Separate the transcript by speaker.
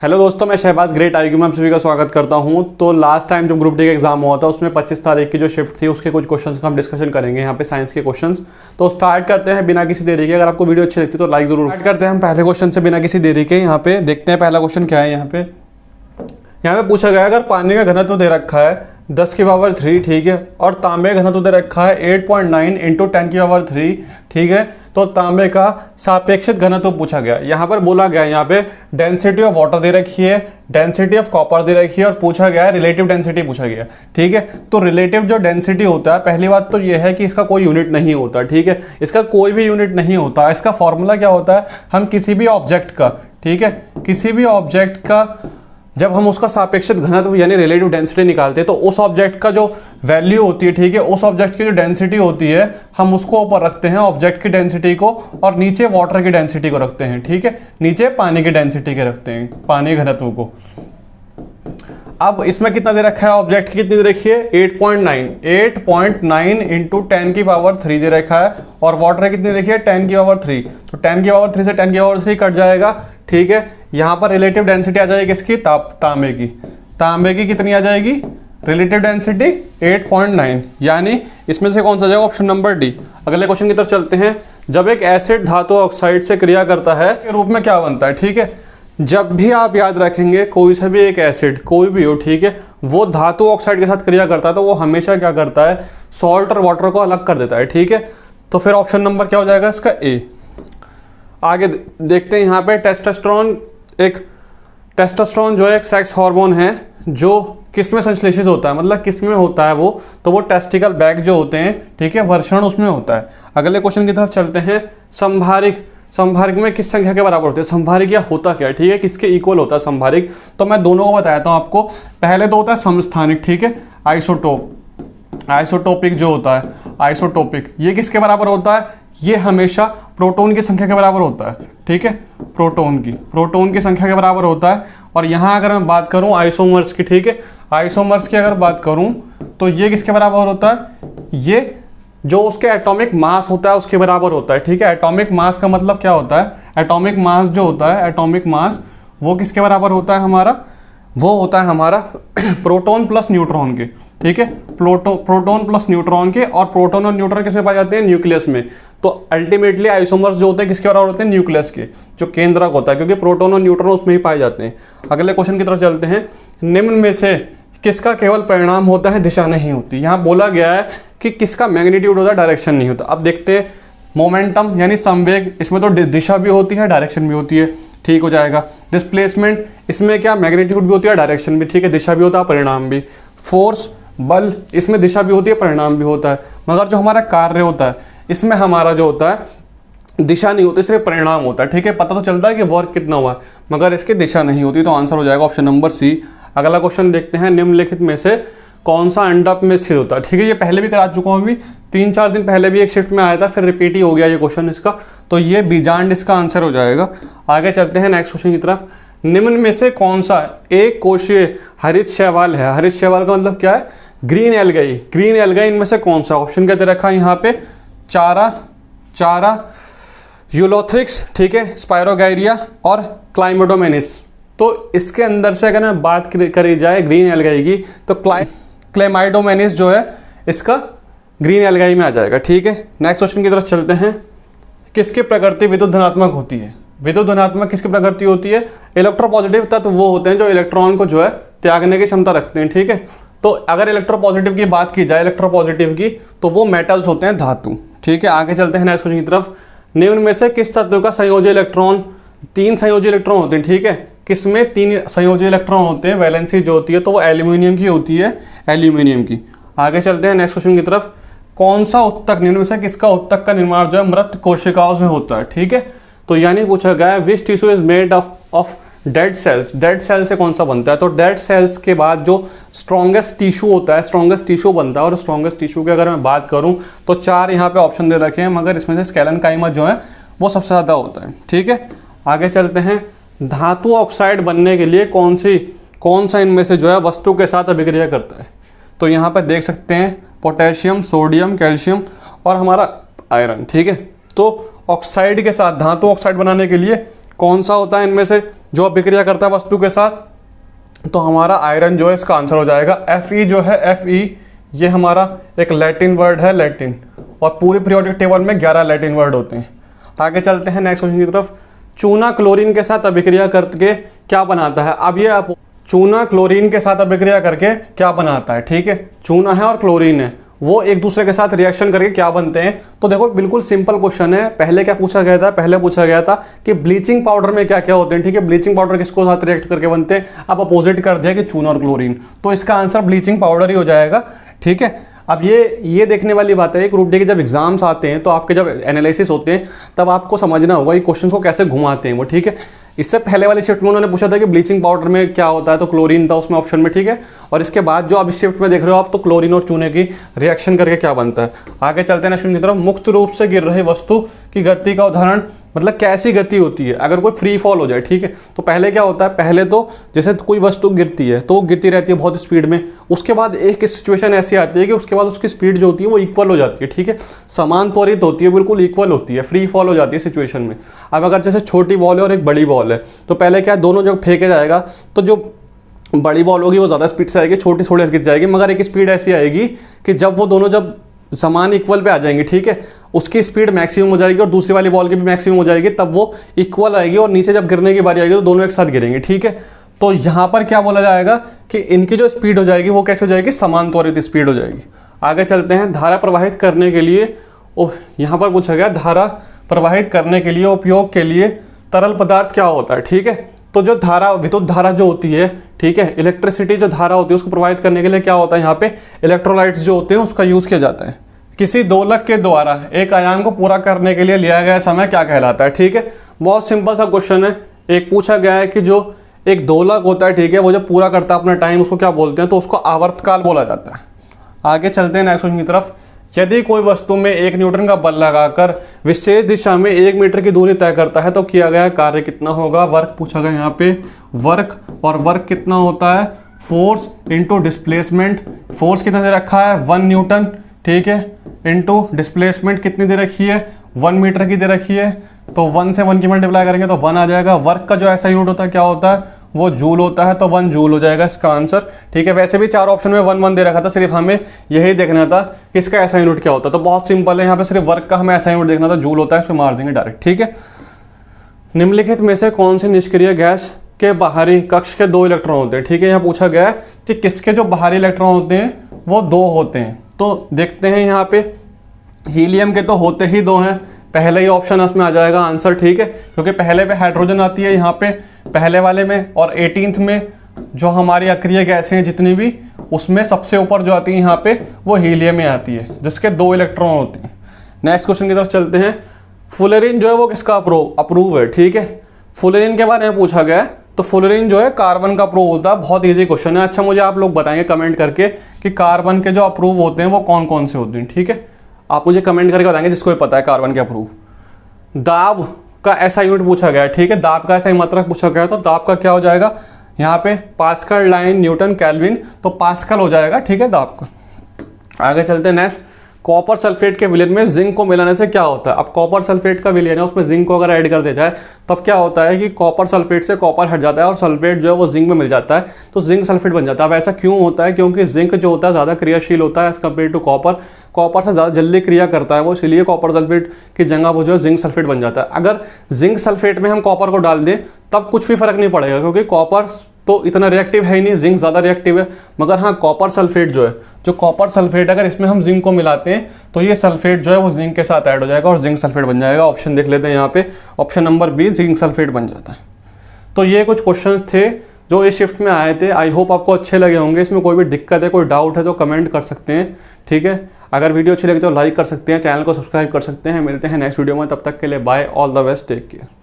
Speaker 1: Hello दोस्तों, मैं Shahbaz great IQ में आप सभी का स्वागत करता हूं। तो लास्ट टाइम जब ग्रुप डी का एग्जाम हुआ था उसमें 25 तारीख की जो शिफ्ट थी उसके कुछ क्वेश्चंस का हम डिस्कशन करेंगे यहाँ पे, साइंस के क्वेश्चंस। तो स्टार्ट करते हैं बिना किसी देरी के। अगर आपको वीडियो अच्छी लगती है तो लाइक जरूर। स्टार्ट करते हैं हम पहले क्वेश्चन से बिना किसी देरी के। यहाँ पे देखते हैं पहला क्वेश्चन क्या है। यहाँ पे पूछा गया, अगर पानी का घनत्व दे रखा है 10 की पावर 3, ठीक है, और तांबे का घनत्व दे रखा है 8.9 इंटू 10 की पावर 3, ठीक है, तो तांबे का सापेक्षिक घनत्व पूछा गया। यहाँ पर बोला गया, यहाँ पे डेंसिटी ऑफ वाटर दे रखी है, डेंसिटी ऑफ कॉपर दे रखी है, और पूछा गया है रिलेटिव डेंसिटी पूछा गया, ठीक है। तो रिलेटिव जो डेंसिटी होता है, पहली बात तो ये है कि इसका कोई यूनिट नहीं होता, ठीक है, इसका कोई भी यूनिट नहीं होता। इसका फॉर्मूला क्या होता है, हम किसी भी ऑब्जेक्ट का, ठीक है, किसी भी ऑब्जेक्ट का जब हम उसका सापेक्षिक घनत्व यानी रिलेटिव डेंसिटी निकालते हैं तो उस ऑब्जेक्ट का जो वैल्यू होती है, ठीक है, उस ऑब्जेक्ट की जो डेंसिटी होती है हम उसको ऊपर रखते हैं ऑब्जेक्ट की डेंसिटी को, और नीचे वाटर की डेंसिटी को रखते हैं, ठीक है, नीचे पानी की डेंसिटी के रखते हैं, पानी घनत्व को। अब इसमें कितना दे रखा है, ऑब्जेक्ट की कितनी दे रखी है 8.9 इंटू 10 की पावर 3 दे रखा है, और वाटर कितनी रखी है 10 की पावर 3। तो 10 की पावर 3 से 10 की पावर 3 कट जाएगा, ठीक है। यहाँ पर रिलेटिव डेंसिटी आ जाएगी इसकी तांबे की। तांबे की कितनी आ जाएगी रिलेटिव डेंसिटी 8.9, यानी इसमें से कौन सा जाएगा, ऑप्शन नंबर डी। अगले क्वेश्चन की तरफ चलते हैं। जब एक एसिड धातु ऑक्साइड से क्रिया करता है के रूप में क्या बनता है, ठीक है। जब भी आप याद रखेंगे कोई सा भी एक एसिड कोई भी हो, ठीक है, वो धातु ऑक्साइड के साथ क्रिया करता है तो वो हमेशा क्या करता है, सॉल्ट और वाटर को अलग कर देता है, ठीक है। तो फिर ऑप्शन नंबर क्या हो जाएगा इसका, ए। आगे देखते हैं यहाँ पे टेस्टोस्टेरोन जो है एक सेक्स हार्मोन है जो किस में संश्लेषित होता है, मतलब किस में होता है वो, तो वो टेस्टिकल बैग जो होते हैं, ठीक है, वर्षण उसमें होता है। अगले क्वेश्चन की तरफ चलते हैं। संभारिक में किस संख्या के बराबर होते हैं, संभारिक या होता क्या है, ठीक है, किसके इक्वल होता है संभारिक। तो मैं दोनों को बताता हूँ आपको। पहले तो होता है समस्थानिक, ठीक है, आइसोटोपिक जो होता है, आइसोटोपिक ये किसके बराबर होता है, ये हमेशा प्रोटॉन की संख्या के बराबर होता है, ठीक है, प्रोटॉन की संख्या के बराबर होता है। और यहाँ अगर मैं बात करूँ आइसोमर्स की, ठीक है, आइसोमर्स की अगर बात करूँ तो ये किसके बराबर होता है, ये जो उसके एटॉमिक मास होता है उसके बराबर होता है, ठीक है। एटॉमिक मास का मतलब क्या होता है, एटॉमिक मास जो होता है, एटॉमिक मास वो किसके बराबर होता है हमारा, वो होता है हमारा प्रोटॉन प्लस न्यूट्रॉन के, ठीक है, प्रोटॉन प्लस न्यूट्रॉन के। और प्रोटॉन और न्यूट्रॉन किसमें पाए जाते हैं, न्यूक्लियस में। तो अल्टीमेटली आइसोमर्स जो होते हैं किसके बराबर होते हैं, न्यूक्लियस के, जो केंद्रक होता है, क्योंकि प्रोटॉन और न्यूट्रॉन उसमें ही पाए जाते हैं। अगले क्वेश्चन की तरफ चलते हैं। निम्न में से किसका केवल परिणाम होता है, दिशा नहीं होती। यहाँ बोला गया है कि किसका मैग्नीट्यूड होता है, डायरेक्शन नहीं होता। अब देखते हैं मोमेंटम यानी संवेग, इसमें तो दिशा भी होती है डायरेक्शन भी होती है, ठीक हो जाएगा। डिस्प्लेसमेंट, इसमें क्या मैग्नीट्यूड भी होती है डायरेक्शन भी, ठीक है, दिशा भी होता है परिणाम भी। फोर्स, बल, इसमें दिशा भी होती है परिणाम भी होता है। मगर जो हमारा कार्य होता है इसमें हमारा जो होता है दिशा नहीं होती, सिर्फ परिणाम होता है, ठीक है। पता तो चलता है कि वर्क कितना हुआ है मगर इसकी दिशा नहीं होती। तो आंसर हो जाएगा ऑप्शन नंबर सी। अगला क्वेश्चन देखते हैं। निम्नलिखित में से कौन सा अंडा में स्थित होता है, ठीक है, ये पहले भी करा चुका हूँ, अभी 3-4 दिन पहले भी एक शिफ्ट में आया था, फिर रिपीट ही हो गया ये क्वेश्चन इसका। तो ये बीजांड इसका आंसर हो जाएगा। आगे चलते हैं नेक्स्ट क्वेश्चन की तरफ। निम्न में से कौन सा एक कोशीय हरित शैवाल है, हरित शैवाल का मतलब क्या है, ग्रीन एल्गाई, ग्रीन एल्गाई इनमें से कौन सा। ऑप्शन क्या दे रखा है यहाँ पे, चारा यूलोथ्रिक्स, ठीक है, स्पायरोगाइरिया और क्लाइमेडोमेनिस। तो इसके अंदर से अगर मैं बात करी जाए ग्रीन एल्गाई की तो क्लेमाइडोमेनिस जो है इसका ग्रीन एल्गाई में आ जाएगा, ठीक है। नेक्स्ट क्वेश्चन की तरफ चलते हैं। किसकी प्रकृति विद्युत धनात्मक होती है, विद्युत धनात्मक किसकी प्रकृति होती है, इलेक्ट्रोपॉजिटिव तत्व वो होते हैं जो इलेक्ट्रॉन को जो है त्यागने की क्षमता रखते हैं, ठीक है। तो अगर इलेक्ट्रोपॉजिटिव की बात की जाए, इलेक्ट्रोपॉजिटिव की, तो वो मेटल्स होते हैं, धातु, ठीक है। आगे चलते हैं नेक्स्ट क्वेश्चन की तरफ। निम्न में से किस तत्व का संयोजी इलेक्ट्रॉन, 3 संयोजी इलेक्ट्रॉन होते हैं, ठीक है, किसमें 3 संयोजी इलेक्ट्रॉन होते हैं, वैलेंसी जो होती है तो वो एल्यूमिनियम की होती है, एल्यूमिनियम की। आगे चलते हैं नेक्स्ट क्वेश्चन की तरफ। कौन सा उत्तक, निम्न में से किसका उत्तक का निर्माण जो है मृत कोशिकाओं से होता है, ठीक है। तो यानी पूछा गया है which tissue is made of dead cells, dead cell से कौन सा बनता है। तो डेड सेल्स के बाद जो स्ट्रॉन्गेस्ट टिश्यू होता है, स्ट्रॉन्गेस्ट टिश्यू बनता है। और स्ट्रॉन्गेस्ट टिश्यू की अगर मैं बात करूं तो 4 यहाँ पे ऑप्शन दे रखे हैं, मगर इसमें से स्केलेनकाइमा जो है वो सबसे ज़्यादा होता है, ठीक है। आगे चलते हैं। धातु ऑक्साइड बनने के लिए कौन सा इनमें से जो है वस्तु के साथ अभिक्रिया करता है। तो यहाँ पर देख सकते हैं पोटेशियम, सोडियम, कैल्शियम और हमारा आयरन, ठीक है। तो ऑक्साइड के साथ, धातु ऑक्साइड बनाने के लिए कौन सा होता है इनमें से, जो अभिक्रिया करता है वस्तु के साथ, तो हमारा आयरन जो है इसका आंसर हो जाएगा। Fe जो है, Fe ये हमारा एक लैटिन वर्ड है, लैटिन, और पूरी पीरियोडिक टेबल में 11 लैटिन वर्ड होते हैं। आगे चलते हैं नेक्स्ट क्वेश्चन की तरफ। चूना क्लोरीन के साथ अभिक्रिया करके क्या बनाता है? अब ये आप चूना क्लोरीन के साथ अभिक्रिया करके क्या बनाता है, ठीक है, चूना है और क्लोरीन है, वो एक दूसरे के साथ रिएक्शन करके क्या बनते हैं? तो देखो बिल्कुल सिंपल क्वेश्चन है। पहले क्या पूछा गया था? पहले पूछा गया था कि ब्लीचिंग पाउडर में क्या क्या होते हैं, ठीक है, ब्लीचिंग पाउडर किसको साथ रिएक्ट करके बनते हैं? अब अपोजिट कर दिया कि चूना और क्लोरीन, तो इसका आंसर ब्लीचिंग पाउडर ही हो जाएगा, ठीक है। अब ये देखने वाली बात है, ग्रुप डी के जब एग्जाम्स आते हैं तो आपके जब एनालिसिस होते हैं तब आपको समझना होगा ये क्वेश्चन को कैसे घुमाते हैं वो, ठीक है। इससे पहले वाली शिफ्ट में उन्होंने पूछा था कि ब्लीचिंग पाउडर में क्या होता है, तो क्लोरीन था उसमें ऑप्शन में, ठीक है। और इसके बाद जो अब शिफ्ट में देख रहे हो आप, तो क्लोरीन और चूने की रिएक्शन करके क्या बनता है। आगे चलते हैं नेक्स्ट की तरफ। मुक्त रूप से गिर रही वस्तु की गति का उदाहरण, मतलब कैसी गति होती है अगर कोई फ्री फॉल हो जाए, ठीक है। तो पहले क्या होता है, पहले तो जैसे कोई वस्तु गिरती है तो वो गिरती रहती है बहुत स्पीड में, उसके बाद एक सिचुएशन ऐसी आती है कि उसके बाद उसकी स्पीड जो होती है वो इक्वल हो जाती है, ठीक है, समान त्वरित होती है, बिल्कुल इक्वल होती है, फ्री फॉल हो जाती है सिचुएशन में। अब अगर जैसे छोटी बॉल है और एक बड़ी बॉल है, तो पहले क्या दोनों जब फेंके जाएगा तो जो बड़ी बॉल होगी वो ज़्यादा स्पीड से आएगी, छोटी थोड़ी हल्की जाएगी, मगर एक स्पीड ऐसी आएगी कि जब वो दोनों जब समान इक्वल पे आ जाएंगे, ठीक है, उसकी स्पीड मैक्सिमम हो जाएगी और दूसरी वाली बॉल की भी मैक्सिमम हो जाएगी, तब वो इक्वल आएगी और नीचे जब गिरने की बारी आएगी तो दोनों एक साथ गिरेंगे, ठीक है। तो यहाँ पर क्या बोला जाएगा कि इनकी जो स्पीड हो जाएगी वो कैसे हो जाएगी, समान त्वरित स्पीड हो जाएगी। आगे चलते हैं। धारा प्रवाहित करने के लिए, यहाँ पर पूछा गया धारा प्रवाहित करने के लिए उपयोग के लिए तरल पदार्थ क्या होता है, ठीक है। तो जो धारा, विद्युत धारा जो होती है, ठीक है, इलेक्ट्रिसिटी जो धारा होती है उसको प्रवाहित करने के लिए क्या होता है, यहाँ पे इलेक्ट्रोलाइट्स जो होते हैं उसका यूज किया जाता है। किसी दोलक के द्वारा एक आयाम को पूरा करने के लिए लिया गया समय क्या कहलाता है, ठीक है। बहुत सिंपल सा क्वेश्चन है। एक पूछा गया है कि जो एक दोलक होता है, ठीक है, वो जब पूरा करता है अपना टाइम उसको क्या बोलते हैं, तो उसको आवर्तकाल बोला जाता है। आगे चलते हैं नेक्स्ट क्वेश्चन की तरफ। यदि कोई वस्तु में 1 न्यूटन का बल लगाकर विशेष दिशा में 1 मीटर की दूरी तय करता है तो किया गया कार्य कितना होगा? वर्क पूछा गया यहाँ पे, वर्क, और वर्क कितना होता है, फोर्स इंटू डिस्प्लेसमेंट। फोर्स कितना दे रखा है, 1 न्यूटन, ठीक है, इंटू डिस्प्लेसमेंट कितनी दे रखी है, 1 मीटर की दे रखी है, तो 1 से 1 की मल्टीप्लाई करेंगे तो 1 आ जाएगा। वर्क का जो ऐसा यूनिट होता है क्या होता है, वो जूल होता है, तो 1 जूल हो जाएगा इसका आंसर, ठीक है। वैसे भी 4 ऑप्शन में 1 1 दे रखा था, सिर्फ हमें यही देखना था कि इसका ऐसा यूनिट क्या होता है, तो बहुत सिंपल है, यहाँ पे सिर्फ वर्क का हमें ऐसा यूनिट देखना था, जूल होता है, इसमें मार देंगे डायरेक्ट, ठीक है। निम्नलिखित में से कौन सी निष्क्रिय गैस के बाहरी कक्ष के 2 इलेक्ट्रॉन होते हैं, ठीक है। यहाँ पूछा गया है कि किसके जो बाहरी इलेक्ट्रॉन होते हैं वो 2 होते हैं, तो देखते हैं यहाँ पे हीलियम के तो होते ही 2 हैं, पहले ही ऑप्शन उसमें आ जाएगा आंसर, ठीक है, क्योंकि पहले पे हाइड्रोजन आती है यहाँ पे पहले वाले में, और 18th में जो हमारी अक्रिय गैसें हैं जितनी भी, उसमें सबसे ऊपर जो आती है यहाँ पे वो हीलियम में आती है, जिसके 2 इलेक्ट्रॉन होते हैं। नेक्स्ट क्वेश्चन की तरफ चलते हैं। फुलेरिन जो है वो किसका अप्रूव है, ठीक है। फुलेरिन के बारे में पूछा गया है, तो फुलेरिन जो है कार्बन का अप्रूव होता है। बहुत ईजी क्वेश्चन है। अच्छा, मुझे आप लोग बताएंगे कमेंट करके कि कार्बन के जो अप्रूव होते हैं वो कौन कौन से होते हैं, ठीक है, आप मुझे कमेंट करके बताएंगे जिसको भी पता है कार्बन के अप्रूव। दाब का ऐसा यूनिट पूछा गया है, ठीक है, दाब का ऐसा ही मात्रक पूछा गया है, तो दाब का क्या हो जाएगा यहाँ पे, पास्कल, लाइन, न्यूटन, केल्विन, तो पास्कल हो जाएगा, ठीक है, दाब का। आगे चलते हैं नेक्स्ट। कॉपर सल्फेट के विलयन में जिंक को मिलाने से क्या होता है? अब कॉपर सल्फेट का विलयन है, उसमें जिंक को अगर ऐड कर दिया जाए तब क्या होता है कि कॉपर सल्फेट से कॉपर हट जाता है और सल्फेट जो है वो जिंक में मिल जाता है, तो जिंक सल्फेट बन जाता है। अब ऐसा क्यों होता है? क्योंकि जिंक जो होता है ज़्यादा क्रियाशील होता है as compare to copper, copper से ज़्यादा जल्दी क्रिया करता है वो, इसलिए कॉपर सल्फेट की जगह वो जो है जिंक सल्फेट बन जाता है। अगर जिंक सल्फेट में हम कॉपर को डाल दें तब कुछ भी फर्क नहीं पड़ेगा, क्योंकि कॉपर तो इतना रिएक्टिव है ही नहीं, जिंक ज़्यादा रिएक्टिव है। मगर हाँ, कॉपर सल्फेट जो है, जो कॉपर सल्फेट अगर इसमें हम जिंक को मिलाते हैं तो ये सल्फेट जो है वो जिंक के साथ ऐड हो जाएगा और जिंक सल्फेट बन जाएगा। ऑप्शन देख लेते हैं यहाँ पे, option number B, zinc sulphate बन जाता है। तो ये कुछ क्वेश्चंस थे जो इस शिफ्ट में आए थे। आई होप आपको अच्छे लगे होंगे। इसमें कोई भी दिक्कत है, कोई डाउट है तो कमेंट कर सकते हैं, ठीक है। अगर वीडियो अच्छी लगे तो लाइक कर सकते हैं, चैनल को सब्सक्राइब कर सकते हैं। मिलते हैं नेक्स्ट वीडियो में, तब तक के लिए bye, all the best, take care.